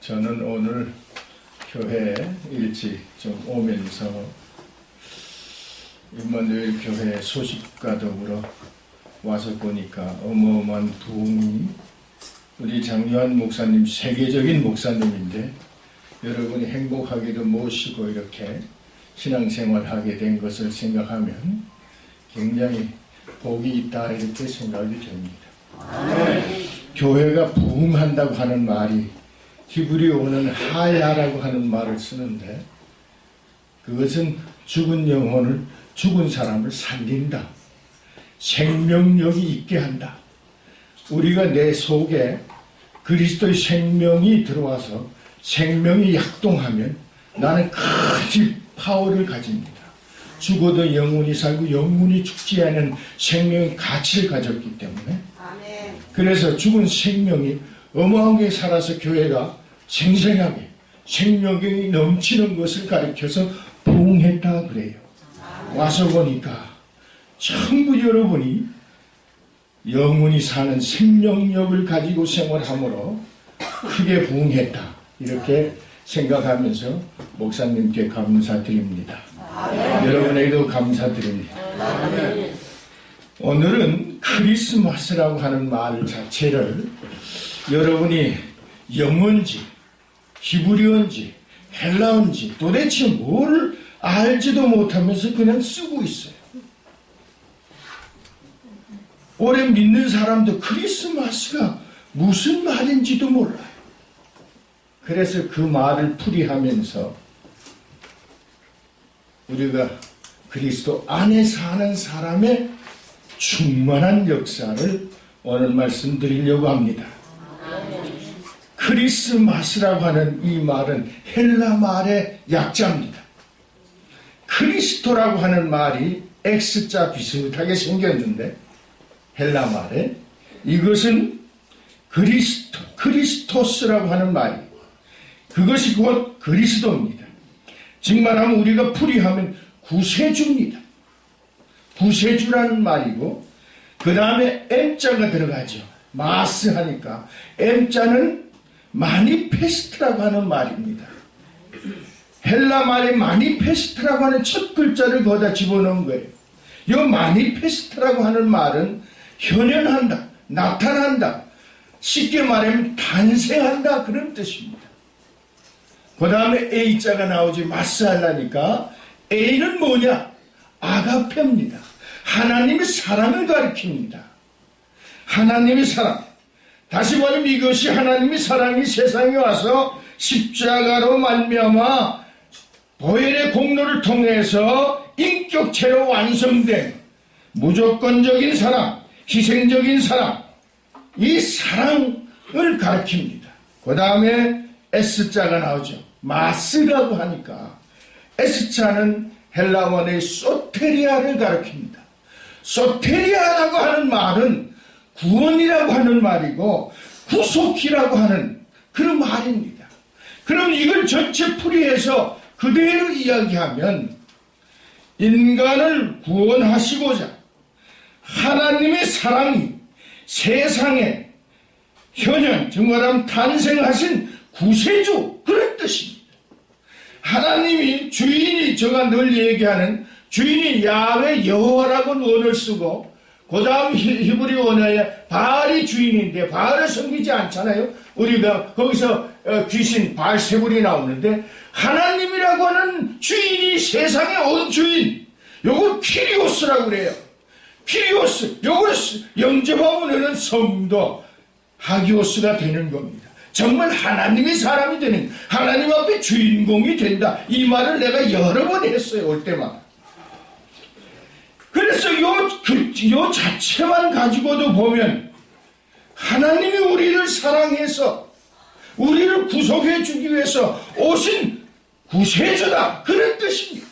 저는 오늘 교회에 일찍 좀 오면서 임마누엘 교회 소식과 더불어 와서 보니까 어마어마한 부흥이 우리 장요한 목사님 세계적인 목사님인데 여러분이 행복하게도 모시고 이렇게 신앙생활하게 된 것을 생각하면 굉장히 복이 있다 이렇게 생각이 됩니다. 교회가 부흥한다고 하는 말이 히브리어는 하야라고 하는 말을 쓰는데 그것은 죽은 영혼을 죽은 사람을 살린다. 생명력이 있게 한다. 우리가 내 속에 그리스도의 생명이 들어와서 생명이 약동하면 나는 큰 파워를 가집니다. 죽어도 영혼이 살고 영혼이 죽지 않은 생명의 가치를 가졌기 때문에 그래서 죽은 생명이 어마어마하게 살아서 교회가 생생하게 생명이 넘치는 것을 가리켜서 부흥했다 그래요. 와서 보니까 전부 여러분이 영혼이 사는 생명력을 가지고 생활하므로 크게 부흥했다 이렇게 생각하면서 목사님께 감사드립니다. 여러분에게도 감사드립니다. 오늘은 크리스마스라고 하는 말 자체를 여러분이 영어인지 히브리어인지 헬라어인지 도대체 뭘 알지도 못하면서 그냥 쓰고 있어요. 오래 믿는 사람도 크리스마스가 무슨 말인지도 몰라요. 그래서 그 말을 풀이하면서 우리가 그리스도 안에 사는 사람의 충만한 역사를 오늘 말씀드리려고 합니다. 크리스마스라고 하는 이 말은 헬라 말의 약자입니다. 크리스토라고 하는 말이 X자 비슷하게 생겼는데 헬라 말에 이것은 크리스토스라고 하는 말이 그것이 곧 그리스도입니다. 즉 말하면 우리가 풀이하면 구세주입니다. 구세주라는 말이고 그 다음에 M자가 들어가죠. 마스 하니까 M자는 마니페스트라고 하는 말입니다. 헬라 말의 마니페스트라고 하는 첫 글자를 거기다 집어넣은 거예요. 이 마니페스트라고 하는 말은 현현한다, 나타난다, 쉽게 말하면 탄생한다 그런 뜻입니다. 그 다음에 A자가 나오지 마스하려니까 A는 뭐냐? 아가페입니다. 하나님의 사랑을 가리킵니다. 하나님의 사랑. 다시 말하면 이것이 하나님의 사랑이 세상에 와서 십자가로 말미암아 보혈의 공로를 통해서 인격체로 완성된 무조건적인 사랑, 희생적인 사랑, 이 사랑을 가리킵니다. 그 다음에 S자가 나오죠. 마스라고 하니까 S자는 헬라원의 소테리아를 가리킵니다. 소테리아라고 하는 말은 구원이라고 하는 말이고 구속이라고 하는 그런 말입니다. 그럼 이걸 전체 풀이해서 그대로 이야기하면 인간을 구원하시고자 하나님의 사랑이 세상에 현현, 즉 말하면 탄생하신 구세주 그런 뜻입니다. 하나님이 주인이 제가 늘 얘기하는 주인이 야훼 여호와라고 원어를 쓰고 그 다음 히브리 원어에 바알이 주인인데 바알을 섬기지 않잖아요. 우리가 거기서 귀신 바알세불이 나오는데 하나님이라고 하는 주인이 세상의 온 주인 요걸 키리오스라고 그래요. 키리오스 요걸 영접하면 성도 하기오스가 되는 겁니다. 정말 하나님의 사람이 되는 하나님 앞에 주인공이 된다. 이 말을 내가 여러 번 했어요. 올 때마다. 그래서 요 자체만 가지고도 보면 하나님이 우리를 사랑해서 우리를 구속해 주기 위해서 오신 구세주다 그런 뜻입니다.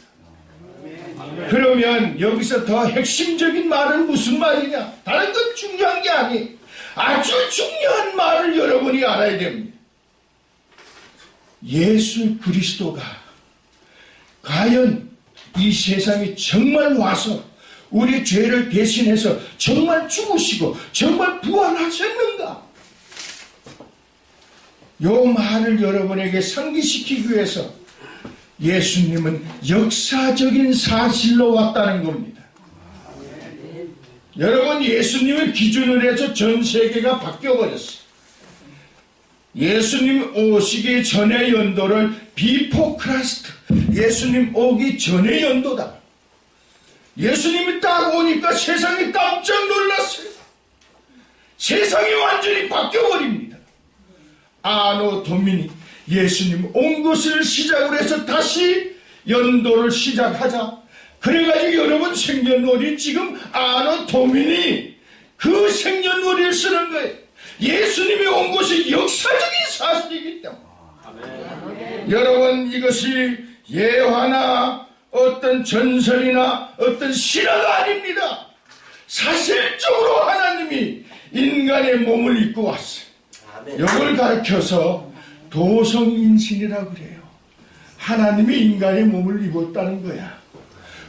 그러면 여기서 더 핵심적인 말은 무슨 말이냐? 다른 건 중요한 게 아니에요. 아주 중요한 말을 여러분이 알아야 됩니다. 예수 그리스도가 과연 이 세상에 정말 와서 우리 죄를 대신해서 정말 죽으시고 정말 부활하셨는가? 요 말을 여러분에게 상기시키기 위해서 예수님은 역사적인 사실로 왔다는 겁니다. 여러분, 예수님을 기준으로 해서 전 세계가 바뀌어버렸어요. 예수님 오시기 전의 연도를 비포 크라스트, 예수님 오기 전의 연도다. 예수님이 딱 오니까 세상이 깜짝 놀랐어요. 세상이 완전히 바뀌어버립니다. 아노 도미니, 예수님 온 것을 시작으로 해서 다시 연도를 시작하자. 그래가지고 여러분, 생년월일 지금 아노 도미니, 그 생년월일 쓰는 거예요. 예수님이 온 것이 역사적인 사실이기 때문에. 아멘. 여러분, 이것이 예화나 어떤 전설이나 어떤 신화가 아닙니다. 사실적으로 하나님이 인간의 몸을 입고 왔어요. 이걸 가르쳐서 도성인신이라고 그래요. 하나님이 인간의 몸을 입었다는 거야.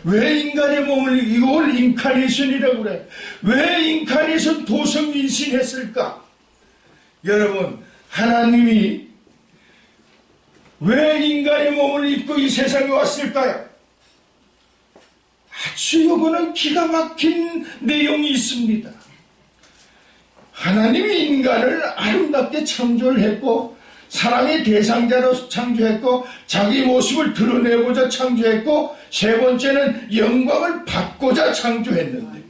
왜 인간의 몸을, 이걸 인카네이션이라고 그래. 왜 인카네이션 도성인신 했을까? 여러분, 하나님이 왜 인간의 몸을 입고 이 세상에 왔을까요? 아주 이거는 기가 막힌 내용이 있습니다. 하나님이 인간을 아름답게 창조를 했고, 사랑의 대상자로 창조했고, 자기 모습을 드러내고자 창조했고, 세 번째는 영광을 받고자 창조했는데,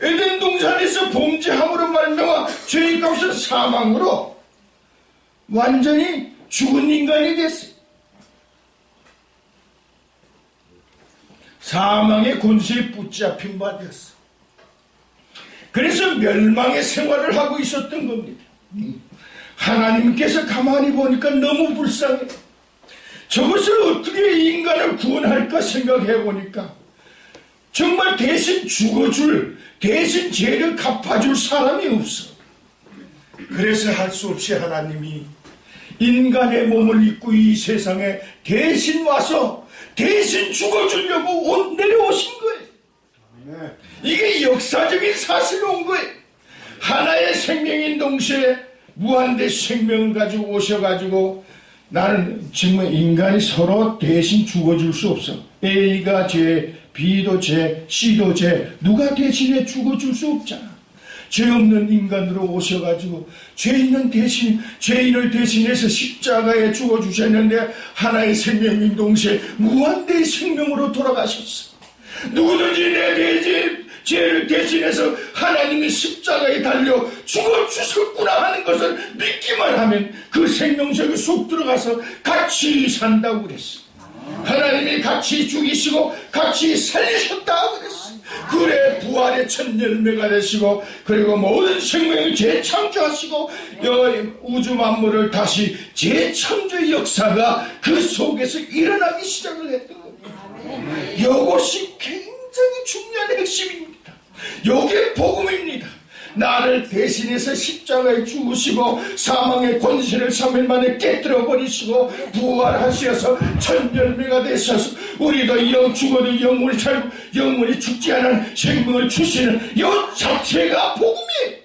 에덴 동산에서 범죄함으로 말미암아 죄의 값은 사망으로 완전히 죽은 인간이 됐어요. 사망의 권세에 붙잡힌 바 되었어. 그래서 멸망의 생활을 하고 있었던 겁니다. 하나님께서 가만히 보니까 너무 불쌍해. 저것을 어떻게 인간을 구원할까 생각해 보니까 정말 대신 죽어줄, 대신 죄를 갚아줄 사람이 없어. 그래서 할 수 없이 하나님이 인간의 몸을 입고 이 세상에 대신 와서 대신 죽어주려고 내려오신 거예요. 이게 역사적인 사실로 온 거예요. 하나의 생명인 동시에 무한대 생명을 가지고 오셔가지고, 나는 정말 인간이 서로 대신 죽어줄 수 없어. A가 죄, B도 죄, C도 죄, 누가 대신에 죽어줄 수 없잖아. 죄 없는 인간으로 오셔가지고 죄인을 대신해서 십자가에 죽어주셨는데, 하나의 생명인 동시에 무한대의 생명으로 돌아가셨어. 누구든지 내 죄를 대신해서 하나님이 십자가에 달려 죽어주셨구나 하는 것을 믿기만 하면 그 생명 속에 쏙 들어가서 같이 산다고 그랬어. 하나님이 같이 죽이시고 같이 살리셨다고 그랬어. 그래, 부활의 첫 열매가 되시고, 그리고 모든 생명을 재창조하시고, 우주 만물을 다시 재창조의 역사가 그 속에서 일어나기 시작을 했던 겁니다. 이것이 굉장히 중요한 핵심입니다. 이게 복음입니다. 나를 대신해서 십자가에 죽으시고 사망의 권세를 3일 만에 깨뜨려 버리시고 부활하셔서 첫 열매가 되셔서 우리도 죽어도 영원히 죽지 않은 생명을 주시는 이 자체가 복음이에요.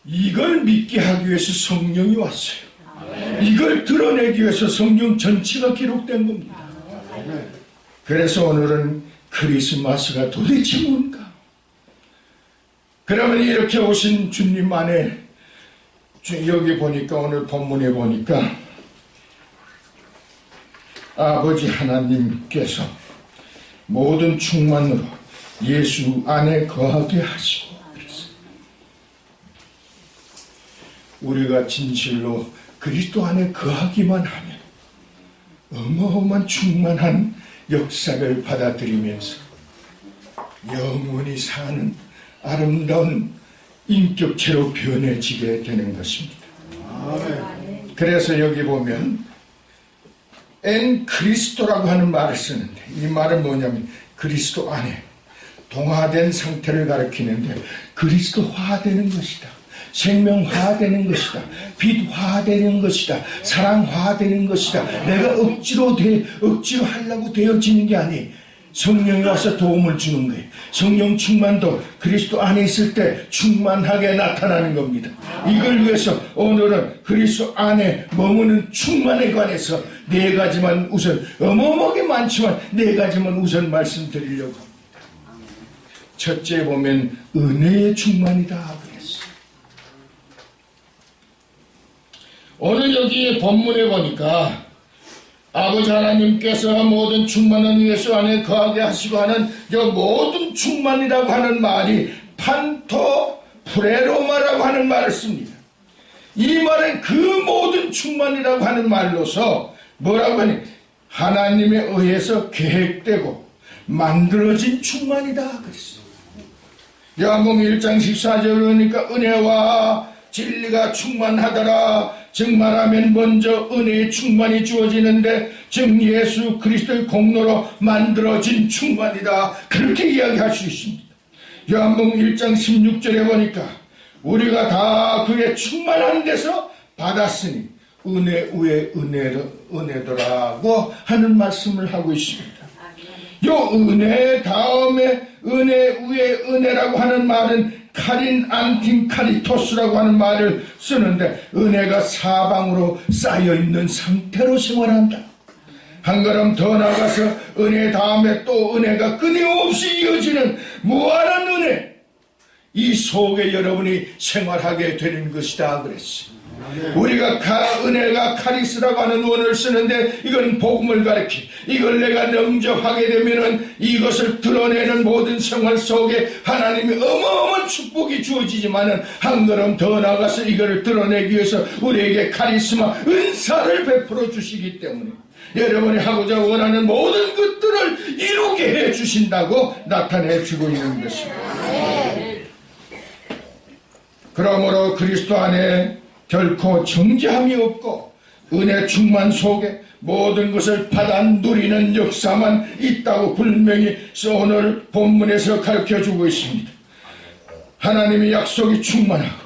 이걸 믿게 하기 위해서 성령이 왔어요. 이걸 드러내기 위해서 성령 전체가 기록된 겁니다. 그래서 오늘은 크리스마스가 도대체 뭔가? 그러면 이렇게 오신 주님 안에, 여기 보니까, 오늘 본문에 보니까 아버지 하나님께서 모든 충만으로 예수 안에 거하게 하시고 그랬어요. 우리가 진실로 그리스도 안에 거하기만 하면 어마어마한 충만한 역사를 받아들이면서 영원히 사는 아름다운 인격체로 변해지게 되는 것입니다. 그래서 여기 보면 엔 그리스도라고 하는 말을 쓰는데, 이 말은 뭐냐면 그리스도 안에 동화된 상태를 가리키는데, 그리스도화되는 것이다, 생명화되는 것이다, 빛화되는 것이다, 사랑화되는 것이다. 내가 억지로 하려고 되어지는 게 아니, 성령이 와서 도움을 주는 거예요. 성령 충만도 그리스도 안에 있을 때 충만하게 나타나는 겁니다. 이걸 위해서 오늘은 그리스도 안에 머무는 충만에 관해서 네 가지만 우선, 어마어마하게 많지만 네 가지만 우선 말씀드리려고 합니다. 첫째 보면 은혜의 충만이다 그랬어요. 오늘 여기 본문에 보니까 아버지 하나님께서 모든 충만한 예수 안에 거하게 하시고 하는 이 모든 충만이라고 하는 말이 판토 프레로마라고 하는 말을 씁니다. 이 말은 그 모든 충만이라고 하는 말로서 뭐라고 하니? 하나님에 의해서 계획되고 만들어진 충만이다 그랬어요. 요한복음 1장 14절 그러니까 은혜와 진리가 충만하더라. 즉 말하면 먼저 은혜의 충만이 주어지는데 즉 예수 그리스도의 공로로 만들어진 충만이다. 그렇게 이야기할 수 있습니다. 요한복음 1장 16절에 보니까 우리가 다 그의 충만한 데서 받았으니 은혜 위에 은혜더라고 하는 말씀을 하고 있습니다. 요 은혜 다음에 은혜 위에 은혜라고 하는 말은 카린 안틴 카리토스라고 하는 말을 쓰는데 은혜가 사방으로 쌓여있는 상태로 생활한다. 한 걸음 더 나가서 은혜 다음에 또 은혜가 끊임없이 이어지는 무한한 은혜, 이 속에 여러분이 생활하게 되는 것이다 그랬어요. 우리가 은혜가 카리스라고 하는 원어를 쓰는데 이건 복음을 가리키, 이걸 내가 영접하게 되면은 이것을 드러내는 모든 생활 속에 하나님의 어마어마한 축복이 주어지지만은 한 걸음 더 나가서 이거를 드러내기 위해서 우리에게 카리스마 은사를 베풀어 주시기 때문에 여러분이 하고자 원하는 모든 것들을 이루게 해 주신다고 나타내 주고 있는 것입니다. 그러므로 그리스도 안에 결코 정죄함이 없고 은혜 충만 속에 모든 것을 받아 누리는 역사만 있다고 분명히 오늘 본문에서 가르쳐주고 있습니다. 하나님의 약속이 충만하고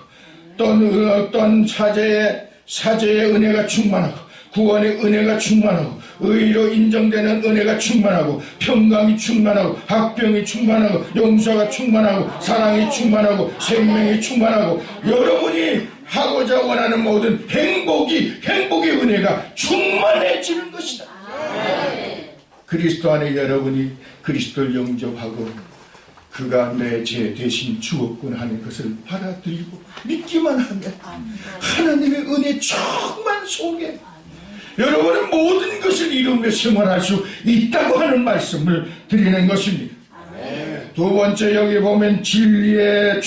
또 어떤 사제의 은혜가 충만하고 구원의 은혜가 충만하고 의로 인정되는 은혜가 충만하고 평강이 충만하고 학병이 충만하고 용서가 충만하고 사랑이 충만하고 생명이 충만하고 여러분이 하고자 원하는 모든 행복의 은혜가 충만해지는 것이다. 그리스도 안에 여러분이 그리스도를 영접하고 그가 내 죄 대신 죽었구나 하는 것을 받아들이고 믿기만 하면 하나님의 은혜 충만 속에 여러분은 모든 것을 이루며 생활할 수 있다고 하는 말씀을 드리는 것입니다. 두 번째 여기 보면 진리의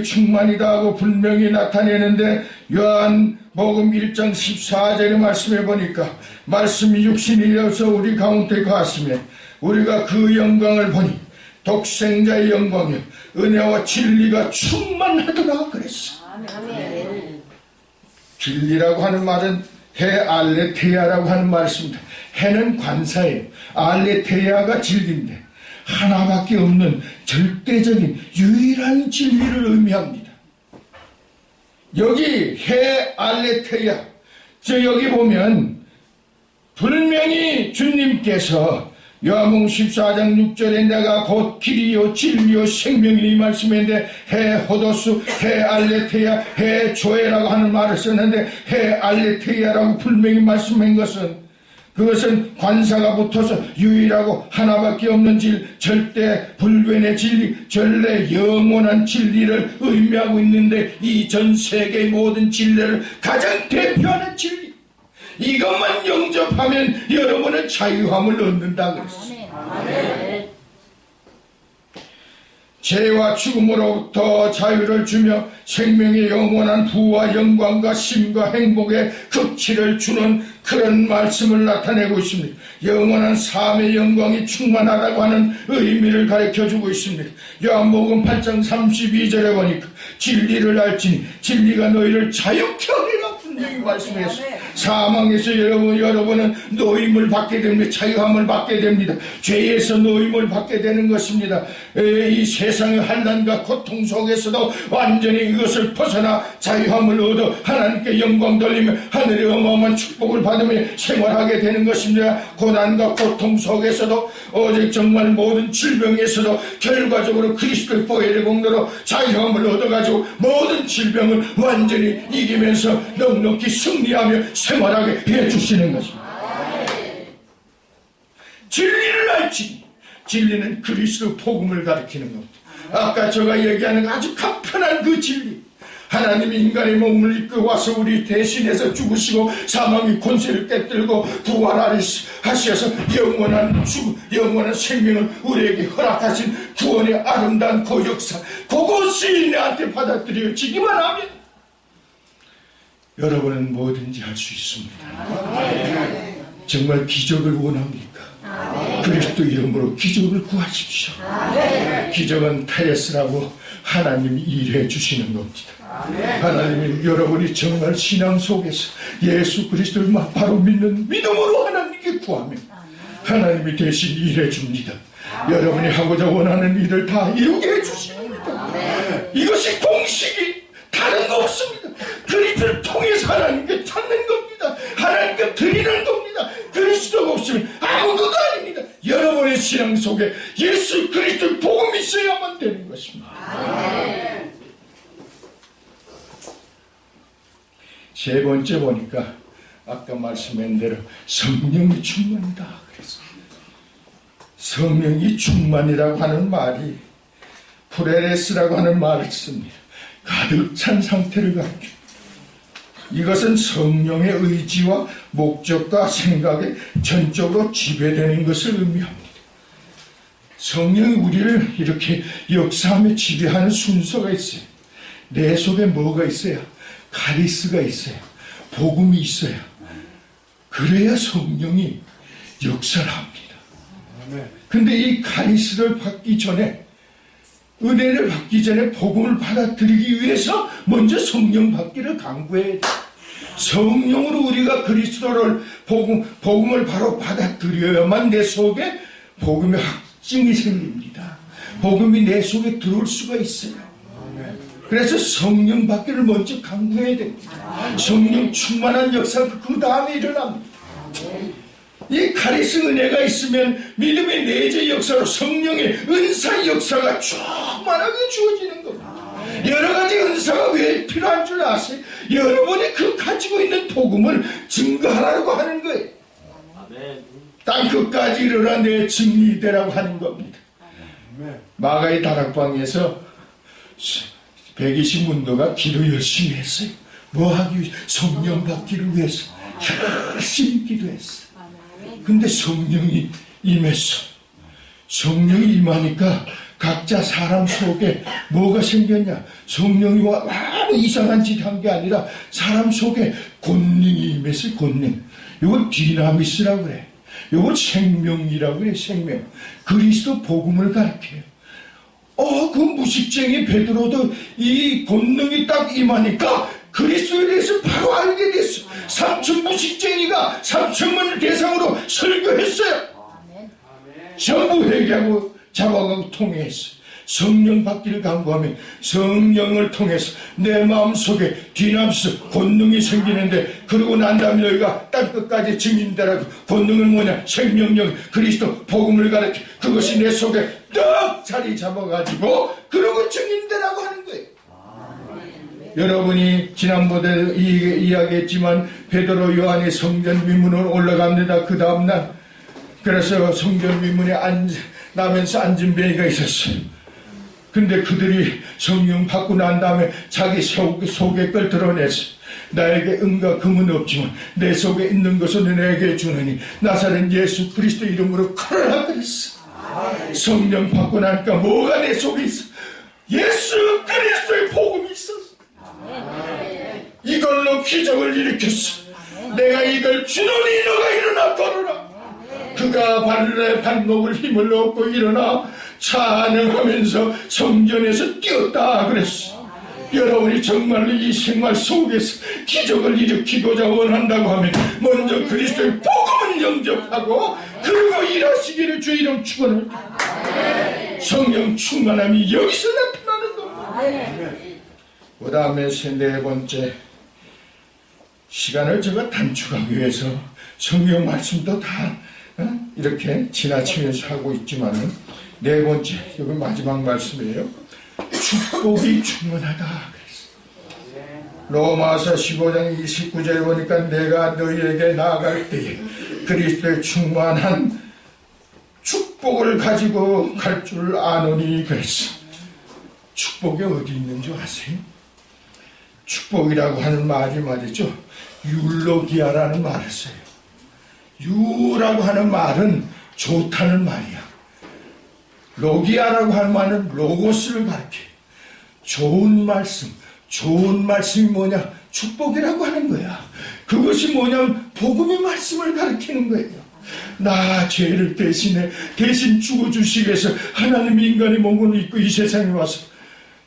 충만이다 하고 분명히 나타내는데 요한복음 1장 14절의 말씀에 보니까 말씀이 육신이 되어서 우리 가운데 거하시며 우리가 그 영광을 보니 독생자의 영광이요 은혜와 진리가 충만하더라 그랬어. 진리라고 하는 말은 해 알레테야라고 하는 말씀입니다. 해는 관사예요. 알레테야가 진리인데 하나밖에 없는 절대적인 유일한 진리를 의미합니다. 여기 해 알레테야, 여기 보면 분명히 주님께서 요한복음 14장 6절에 내가 곧 길이요 진리요 생명이니 말씀인데 해 호도스, 해 알레테야, 해 조에라고 하는 말을 썼는데 해 알레테야라고 분명히 말씀한 것은 그것은 관사가 붙어서 유일하고 하나밖에 없는 절대 불변의 진리, 전래 영원한 진리를 의미하고 있는데 이 전 세계의 모든 진리를 가장 대표하는 진리, 이것만 영접하면 여러분은 자유함을 얻는다 그랬어요. 죄와 죽음으로부터 자유를 주며 생명의 영원한 부와 영광과 쉼과 행복의 극치를 주는 그런 말씀을 나타내고 있습니다. 영원한 삶의 영광이 충만하다고 하는 의미를 가르쳐주고 있습니다. 요한복음 8장 32절에 보니까 진리를 알지니 진리가 너희를 자유케 하리라. 분명히 말씀했어요. 사망에서 여러분은 노임을 받게 됩니다. 자유함을 받게 됩니다. 죄에서 노임을 받게 되는 것입니다. 이 세상의 환난과 고통 속에서도 완전히 이것을 벗어나 자유함을 얻어 하나님께 영광 돌리며 하늘의 어마어마한 축복을 받으며 생활하게 되는 것입니다. 고난과 고통 속에서도 오직 정말 모든 질병에서도 결과적으로 그리스도의 보혈의 공로로 자유함을 얻어가지고 모든 질병을 완전히 이기면서 넉넉히 승리하며 생활하게 해주시는 것입니다. 진리를 알지. 진리는 그리스도 복음을 가리키는 겁니다. 아까 제가 얘기하는 아주 간편한 그 진리, 하나님이 인간의 몸을 입고 와서 우리 대신해서 죽으시고 사망의 권세를 깨뜨리고 부활하셔서 영원한 생명을 우리에게 허락하신 구원의 아름다운 그 역사, 그것이 내한테 받아들여지기만 하면 여러분은 뭐든지 할 수 있습니다. 정말 기적을 원합니까? 그리스도 이름으로 기적을 구하십시오. 기적은 테레스라고 하나님이 일해 주시는 겁니다. 하나님이 여러분이 정말 신앙 속에서 예수 그리스도를 바로 믿는 믿음으로 하나님께 구하면 하나님이 대신 일해 줍니다. 여러분이 하고자 원하는 일을 다 이루게 해주십니다. 이것이 공식이 다른 거 없습니다. 그리스도를 통해서 하나님께 찾는 겁니다. 하나님께 드리는 겁니다. 그리스도가 없으면 아무것도 아닙니다. 여러분의 신앙 속에 예수 그리스도의 복음이 있어야만 되는 것입니다. 세 번째 보니까 아까 말씀한 대로 성령이 충만이다 그랬어요. 성령이 충만이라고 하는 말이 프레레스라고 하는 말을 씁니다. 가득 찬 상태를 가리킵니다. 이것은 성령의 의지와 목적과 생각에 전적으로 지배되는 것을 의미합니다. 성령이 우리를 이렇게 역사하며 지배하는 순서가 있어요. 내 속에 뭐가 있어요? 카리스가 있어요. 복음이 있어요. 그래야 성령이 역사를 합니다. 근데 이 카리스를 받기 전에, 은혜를 받기 전에 복음을 받아들이기 위해서 먼저 성령 받기를 강구해야 돼요. 성령으로 우리가 그리스도를 복음을 바로 받아들여야만 내 속에 복음의 확증이 생깁니다. 복음이 내 속에 들어올 수가 있어요. 그래서 성령 받기를 먼저 강구해야 됩니다. 성령 충만한 역사가 그 다음에 일어납니다. 이 카리스 은혜가 있으면 믿음의 내재 역사로 성령의 은사 역사가 충만하게 주어지는 겁니다. 여러 가지 은사가 왜 필요한 줄 아세요? 여러분이 그 가지고 있는 복음을 증거하라고 하는 거예요. 땅 끝까지 일어나 내 증인이 되라고 하는 겁니다. 마가의 다락방에서 120문도가 기도 열심히 했어요. 뭐 하기 위해서? 성령 받기를 위해서 열심히 기도했어요. 근데 성령이 임했어. 성령이 임하니까 각자 사람 속에 뭐가 생겼냐? 성령이 아무 이상한 짓 한 게 아니라 사람 속에 권능이 임했어요. 권능. 이건 디나미스라고 그래. 이건 생명이라고 그래. 생명. 그리스도 복음을 가르쳐요. 그 무식쟁이 베드로도 이 권능이 딱 임하니까 그리스도에 대해서 바로 알게 됐어. 3천 무식쟁이가 3천만을 대상으로 설교했어요. 전부 회개하고 잡아가고 통회했어. 성령 받기를 강구하면 성령을 통해서 내 마음속에 디나미스 권능이 생기는데, 그러고 난 다음에 너희가 땅끝까지 증인되라고. 권능은 뭐냐? 생명력, 그리스도 복음을 가르쳐. 그것이 내 속에 떡 자리 잡아가지고 그러고 증인되라고 하는 거예요. 여러분이 지난번에 이야기했지만 베드로 요한이 성전 위문으로 올라갑니다. 그 다음날 그래서 성전 위문에 나면서 앉은 뱅이가 있었어요. 근데 그들이 성령 받고 난 다음에 자기 속의 걸 드러냈어요. 나에게 은과 금은 없지만 내 속에 있는 것은 내게 주느니 나사렛 예수 그리스도 이름으로 걸어라 그랬어. 성령 받고 나니까 뭐가 내 속에 있어? 예수 그리스도의 복음이 있었어. 이걸로 기적을 일으켰어. 내가 이걸 주노니 너가 일어나 걸어라. 그가 발목을 힘을 얻고 일어나 찬양하면서 성전에서 뛰었다 그랬어. 여러분이 정말로 이 생활 속에서 기적을 일으키고자 원한다고 하면 먼저 그리스도의 복음을 영접하고 그리고 일하시기를 주의 이름 축원합니다. 성령 충만함이 여기서 나타나는 겁니다. 그 다음에 네 번째, 시간을 제가 단축하기 위해서 성경 말씀도 다 이렇게 지나치면서 하고 있지만은 네 번째, 여기 마지막 말씀이에요. 축복이 충만하다 그랬어요. 로마서 15장 29절에 보니까 내가 너희에게 나아갈 때에 그리스도의 충만한 축복을 가지고 갈 줄 아노니 그랬어. 축복이 어디 있는 줄 아세요? 축복이라고 하는 말이 말이죠, 율로기아라는 말을 써요. 유라고 하는 말은 좋다는 말이야. 로기아라고 하는 말은 로고스를 가리켜요. 좋은 말씀, 좋은 말씀이 뭐냐? 축복이라고 하는 거야. 그것이 뭐냐면 복음의 말씀을 가리키는 거예요. 나 죄를 대신 죽어주시기 위해서 하나님이 인간의 몸을 입고 이 세상에 와서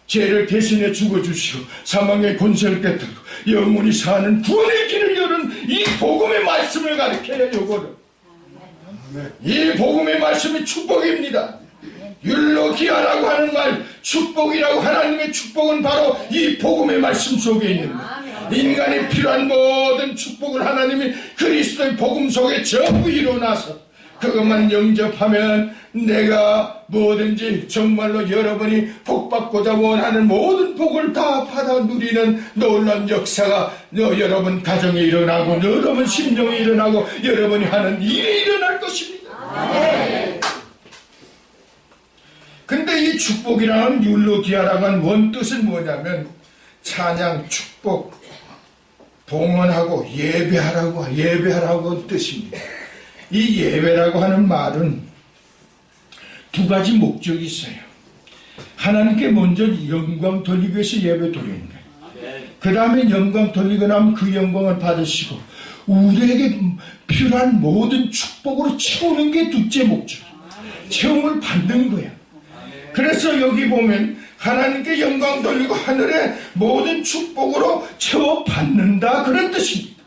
죄를 대신해 죽어주시고 사망의 권세를 깨뜨리고 영원히 사는 구원의 길을 여는 이 복음의 말씀을 가리켜요. 요거는 이 복음의 말씀이 축복입니다. 율로기아라고 하는 말, 축복이라고, 하나님의 축복은 바로 이 복음의 말씀 속에 있는다. 인간이 필요한 모든 축복을 하나님이 그리스도의 복음 속에 전부 이루어놔서 그것만 영접하면 내가 뭐든지 정말로 여러분이 복받고자 원하는 모든 복을 다 받아 누리는 놀라운 역사가 여러분 가정에 일어나고 여러분 심정에 일어나고 여러분이 하는 일에 일어날 것입니다. 근데 이 축복이라는 율로기아라고 하는 원뜻은 뭐냐면 찬양, 축복, 봉헌하고 예배하라고 뜻입니다. 이 예배라고 하는 말은 두 가지 목적이 있어요. 하나님께 먼저 영광 돌리기 위해서 예배 드리는 거예요. 그 다음에 영광 돌리고 나면 그 영광을 받으시고 우리에게 필요한 모든 축복으로 채우는 게 둘째 목적이에요. 채움을 받는 거야. 그래서 여기 보면 하나님께 영광 돌리고 하늘의 모든 축복으로 채워받는다 그런 뜻입니다.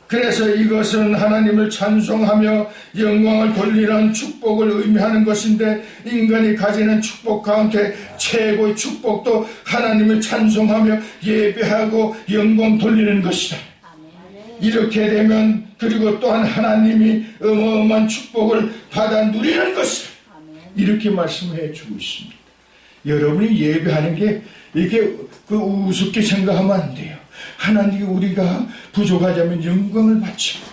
그래서 이것은 하나님을 찬송하며 영광을 돌리는 축복을 의미하는 것인데 인간이 가지는 축복 가운데 최고의 축복도 하나님을 찬송하며 예배하고 영광 돌리는 것이다. 이렇게 되면 그리고 또한 하나님이 어마어마한 축복을 받아 누리는 것이다. 이렇게 말씀해 주고 있습니다. 여러분이 예배하는 게 이렇게 우습게 생각하면 안 돼요. 하나님이 우리가 부족하자면 영광을 바치고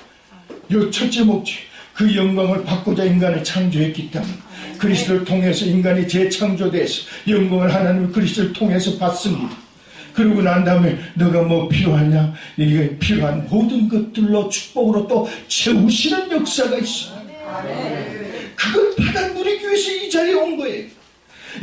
첫째 목적, 그 영광을 받고자 인간을 창조했기 때문에 그리스도를 통해서 인간이 재창조돼서 영광을 하나님의 그리스도를 통해서 받습니다. 그러고 난 다음에 너가 뭐 필요하냐? 이게 필요한 모든 것들로 축복으로 또 채우시는 역사가 있어요. 그걸 받아 누리기 위해서 이 자리에 온 거예요.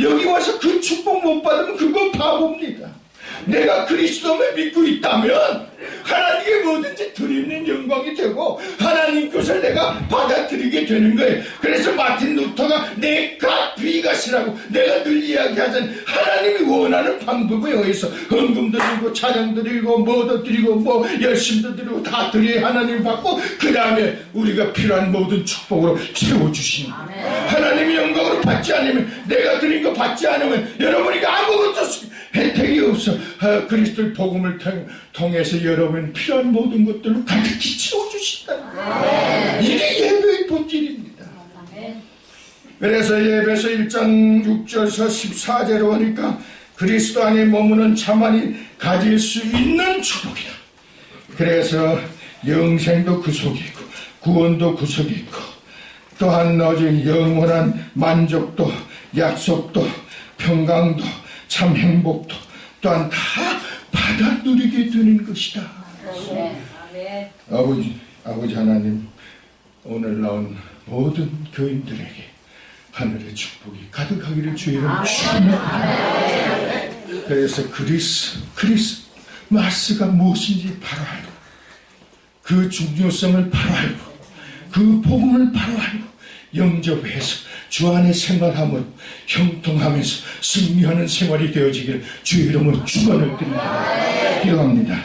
여기 와서 그 축복 못 받으면 그건 바보입니다. 내가 그리스도를 믿고 있다면 하나님께 뭐든지 드리는 영광이 되고 하나님 것을 내가 받아들이게 되는 거예요. 그래서 마틴 루터가 내가 비가시라고 내가 늘 이야기하잖아요. 하나님이 원하는 방법에 의해서 헌금도 드리고 찬양도 드리고 뭐도 드리고 뭐 열심도 드리고 다 드려야 하나님 받고 그 다음에 우리가 필요한 모든 축복으로 채워주시는 거예요. 하나님이 영광으로 받지 않으면 내가 드린 거 받지 않으면 여러분이 아무것도 혜택이 없어. 그리스도의 복음을 통해서 여러분 필요한 모든 것들을 가득히 채워주신다는 거예요. 이게 예배의 본질입니다. 그래서 예배서 1장 6절에서 14절에 보니까 그리스도 안에 머무는 자만이 가질 수 있는 축복이다. 그래서 영생도 그 속에 있고 구원도 그 속에 있고 또한 어제 영원한 만족도 약속도 평강도 참 행복도 또한 다 받아 누리게 되는 것이다. 아버지 하나님, 오늘 나온 모든 교인들에게 하늘의 축복이 가득하기를 주의 이름으로 축원합니다. 그래서 크리스마스가 무엇인지 바로 알고 그 중요성을 바로 알고 그 복음을 바로 알고 영접해서 주 안에 생활함으로 형통하면서 승리하는 생활이 되어지기를 주 이름으로 축원을 드립니다. 기도합니다.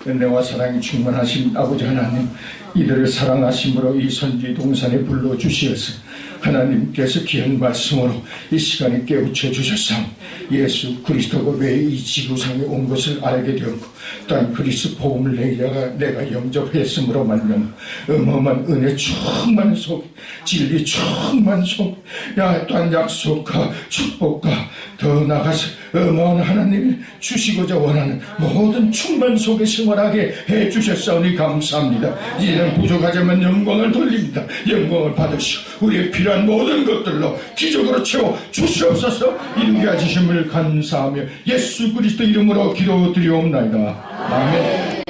은혜와 사랑이 충만하신 아버지 하나님, 이들을 사랑하심으로 이 선지 동산에 불러주시어서 하나님께서 귀한 말씀으로 이 시간에 깨우쳐 주셨사오. 예수 그리스도가 왜 이 지구상에 온 것을 알게 되었고, 또한 그리스도 복음을 내가 영접했으므로 말미암아 어마어마한 은혜 충만 속, 진리 충만 속, 또한 약속과 축복과 더 나아가서 어마어마한 하나님이 주시고자 원하는 모든 충만 속에 생활하게 해주셨사오니 감사합니다. 이제는 부족하지만 영광을 돌립니다. 영광을 받으시오. 우리의 필요한 모든 것들로 기적으로 채워 주시옵소서. 이루게 하시심을 감사하며 예수 그리스도 이름으로 기도드리옵나이다. 아멘.